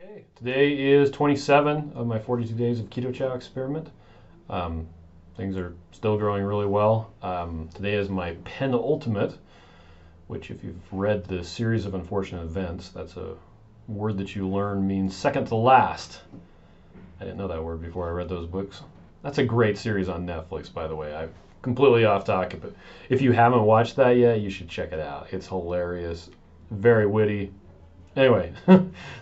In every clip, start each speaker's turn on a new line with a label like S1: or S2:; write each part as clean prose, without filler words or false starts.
S1: Okay, today is 27 of my 42 days of Keto Chow experiment. Um, Things are still growing really well. Today is my penultimate, which if you've read the series of unfortunate events, that's a word that you learn means second to last. I didn't know that word before I read those books. That's a great series on Netflix, by the way. I'm completely off topic, but if you haven't watched that yet, you should check it out. It's hilarious, very witty. Anyway,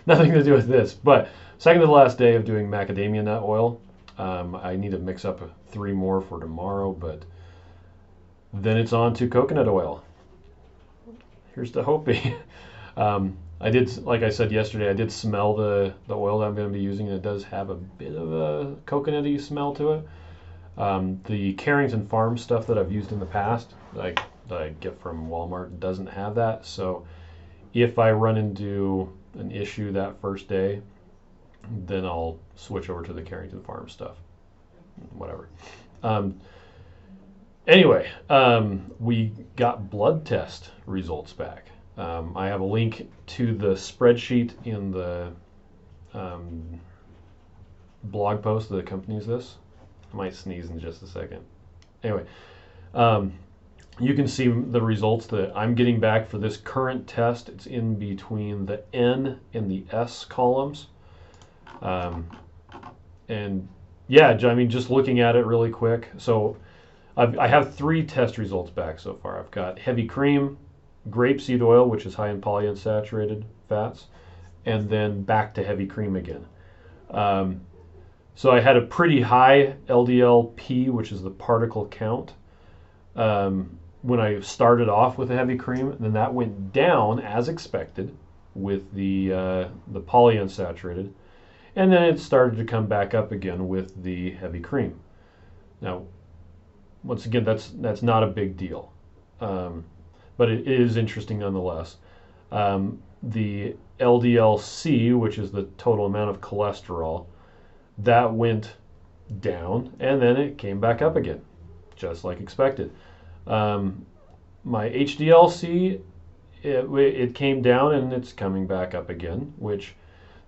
S1: nothing to do with this, but second to the last day of doing macadamia nut oil. I need to mix up 3 more for tomorrow, but then it's on to coconut oil. Here's to hoping. I did, like I said yesterday, I did smell the oil that I'm going to be using, and it does have a bit of a coconutty smell to it. The Carrington Farm stuff that I've used in the past, that I get from Walmart, doesn't have that, so if I run into an issue that first day, then I'll switch over to the Carrington Farm stuff. Whatever. Anyway, we got blood test results back. I have a link to the spreadsheet in the blog post that accompanies this. I might sneeze in just a second. Anyway, you can see the results that I'm getting back for this current test. It's in between the N and the S columns. And yeah, I mean, just looking at it really quick. So I have 3 test results back so far. I've got heavy cream, grapeseed oil, which is high in polyunsaturated fats, and then back to heavy cream again. So I had a pretty high LDL-P, which is the particle count, when I started off with the heavy cream, and then that went down as expected with the polyunsaturated, and then it started to come back up again with the heavy cream. Now, once again, that's not a big deal, but it is interesting nonetheless. The LDL-C, which is the total amount of cholesterol, that went down, and then it came back up again, just like expected. My HDL-C, it came down and it's coming back up again, and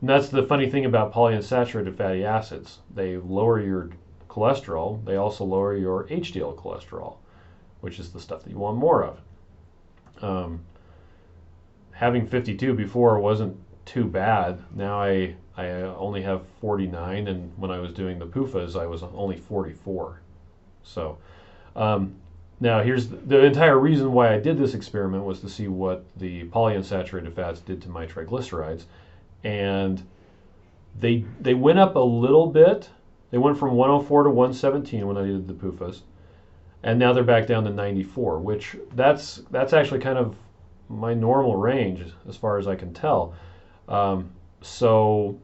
S1: that's the funny thing about polyunsaturated fatty acids. They lower your cholesterol. They also lower your HDL cholesterol, which is the stuff that you want more of. Having 52 before wasn't too bad. Now I only have 49, and when I was doing the PUFAs, I was only 44. So now here's the entire reason why I did this experiment was to see what the polyunsaturated fats did to my triglycerides, and they went up a little bit. They went from 104 to 117 when I did the PUFAs, and now they're back down to 94, which that's actually kind of my normal range as far as I can tell. So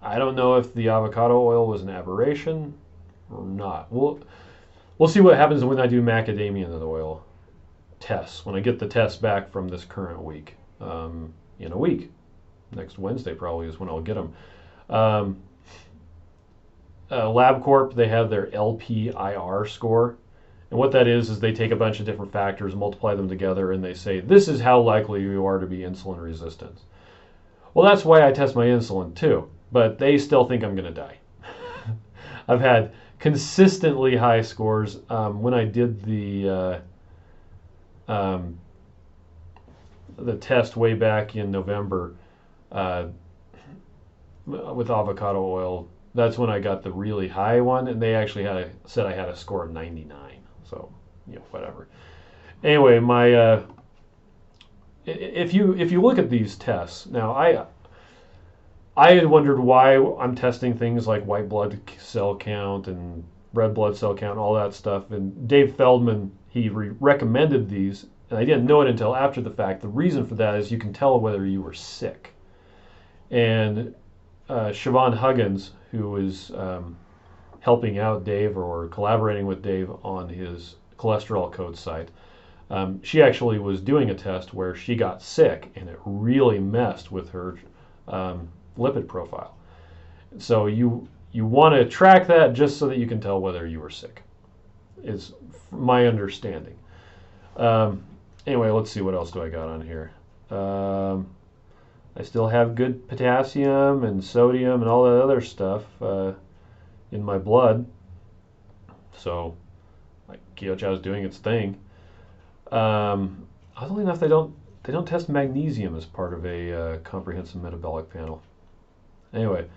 S1: I don't know if the avocado oil was an aberration or not. We'll see what happens when I do macadamia nut oil tests, when I get the tests back from this current week. In a week. Next Wednesday probably is when I'll get them. LabCorp, they have their LPIR score. And what that is they take a bunch of different factors, multiply them together, and they say, this is how likely you are to be insulin resistant. Well, that's why I test my insulin too, but they still think I'm going to die. I've had consistently high scores. When I did the test way back in November with avocado oil, that's when I got the really high one, and they actually said I had a score of 99. So, whatever. Anyway, if you look at these tests now, I had wondered why I'm testing things like white blood cell count and red blood cell count, all that stuff. And Dave Feldman, he recommended these, and I didn't know it until after the fact. The reason for that is you can tell whether you were sick. And Siobhan Huggins, who is helping out Dave or collaborating with Dave on his cholesterol code site, she actually was doing a test where she got sick, and it really messed with her lipid profile. So you want to track that just so that you can tell whether you were sick, is my understanding. Anyway, let's see, what else do I got on here. I still have good potassium and sodium and all that other stuff in my blood. So, like, Keto Chow is doing its thing. Oddly enough, they don't test magnesium as part of a comprehensive metabolic panel. Anyway,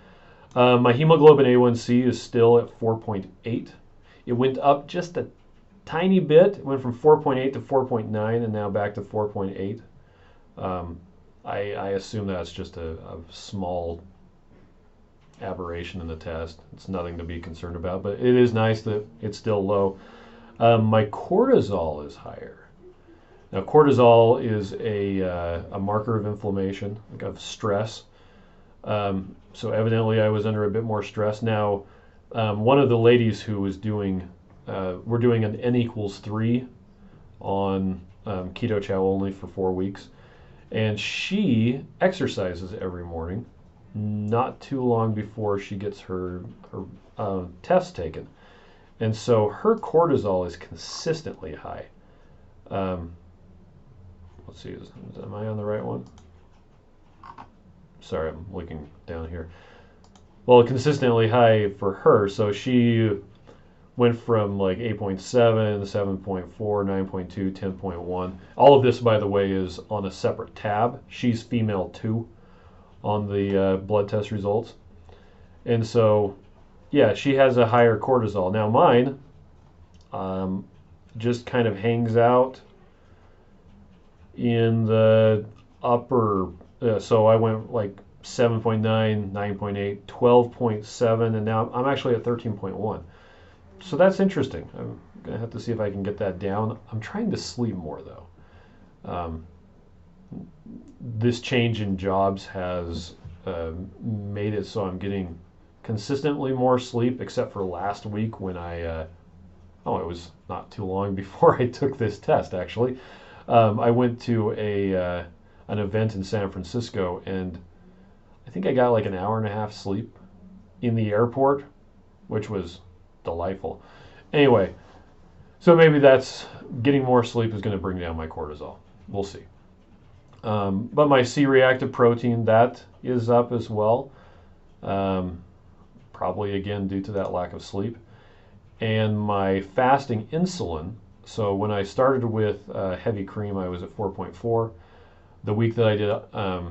S1: my hemoglobin A1C is still at 4.8. It went up just a tiny bit. It went from 4.8 to 4.9 and now back to 4.8. I assume that's just a small aberration in the test. It's nothing to be concerned about, but it is nice that it's still low. My cortisol is higher. Now, cortisol is a marker of inflammation, like of stress. So evidently I was under a bit more stress. Now, one of the ladies who was doing, we're doing an N=3 on Keto Chow only for 4 weeks. And she exercises every morning, not too long before she gets her test taken. And so her cortisol is consistently high. Let's see, am I on the right one? Sorry, I'm looking down here. Well, consistently high for her. So she went from like 8.7, 7.4, 9.2, 10.1. All of this, by the way, is on a separate tab. She's female too on the blood test results. And so, yeah, she has a higher cortisol. Now mine just kind of hangs out in the upper, so I went like 7.9, 9.8, 12.7, and now I'm actually at 13.1. So that's interesting. I'm going to have to see if I can get that down. I'm trying to sleep more, though. This change in jobs has made it so I'm getting consistently more sleep, except for last week when it was not too long before I took this test, actually. I went to an event in San Francisco, and I think I got like an hour and a half sleep in the airport, which was delightful. Anyway, so maybe that's getting more sleep is going to bring down my cortisol. We'll see. But my C-reactive protein, that is up as well. Probably again due to that lack of sleep. And my fasting insulin, so when I started with heavy cream, I was at 4.4. The week that I did, I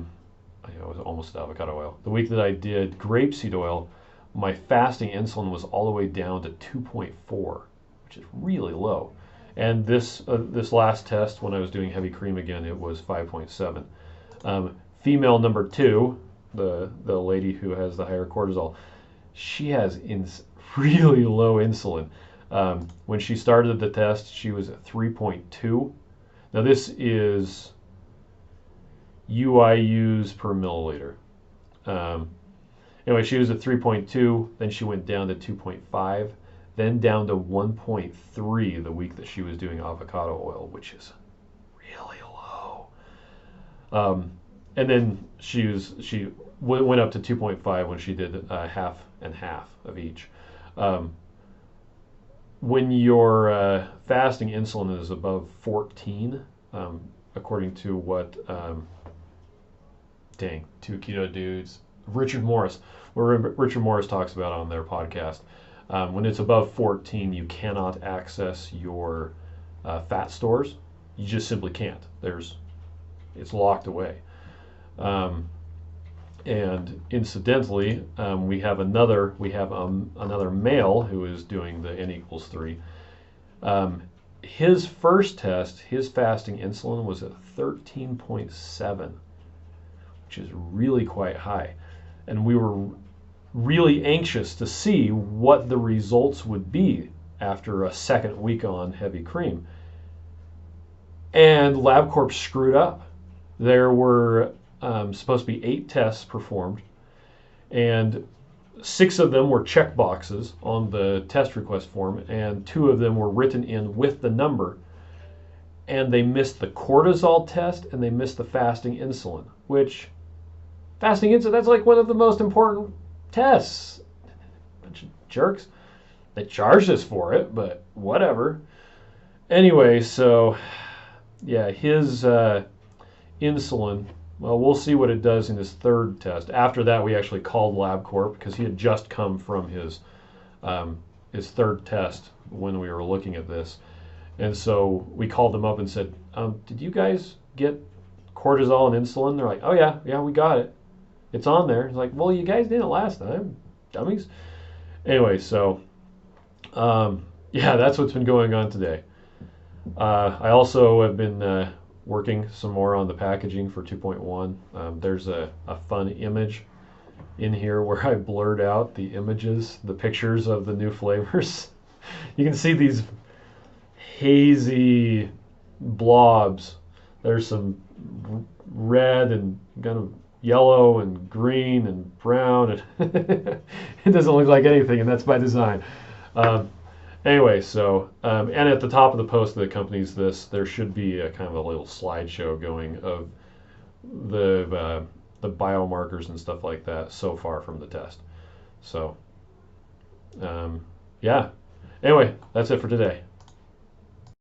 S1: was almost at avocado oil. The week that I did grapeseed oil, my fasting insulin was all the way down to 2.4, which is really low. And this last test, when I was doing heavy cream again, it was 5.7. Female number 2, the lady who has the higher cortisol, she has really low insulin. When she started the test, she was at 3.2. Now this is UIUs per milliliter. Anyway, she was at 3.2, then she went down to 2.5, then down to 1.3 the week that she was doing avocado oil, which is really low. And then she went up to 2.5 when she did half and half of each. When your fasting insulin is above 14, according to what two keto dudes, Richard Morris talks about on their podcast, when it's above 14, you cannot access your fat stores. You just simply can't. It's locked away. And incidentally, we have another male who is doing the N=3. His first test, his fasting insulin was at 13.7, which is really quite high. And we were really anxious to see what the results would be after a second week on heavy cream. And LabCorp screwed up. There were supposed to be 8 tests performed, and 6 of them were check boxes on the test request form, and 2 of them were written in with the number, and they missed the cortisol test and they missed the fasting insulin, which fasting insulin, that's like one of the most important tests. Bunch of jerks. They charged us for it, but whatever. Anyway, so yeah, his insulin Well, we'll see what it does in his third test. After that, we actually called LabCorp because he had just come from his third test when we were looking at this. And so we called them up and said, did you guys get cortisol and insulin? They're like, oh, yeah, we got it. It's on there. It's like, well, you guys didn't last time, dummies. Anyway, so, yeah, that's what's been going on today. I also have been working some more on the packaging for 2.1. There's a fun image in here where I blurred out the images, the pictures of the new flavors. You can see these hazy blobs. There's some red and kind of yellow and green and brown, and it doesn't look like anything, and that's by design. Anyway, so and at the top of the post that accompanies this, there should be a kind of a little slideshow going of the biomarkers and stuff like that so far from the test. So yeah. Anyway, that's it for today.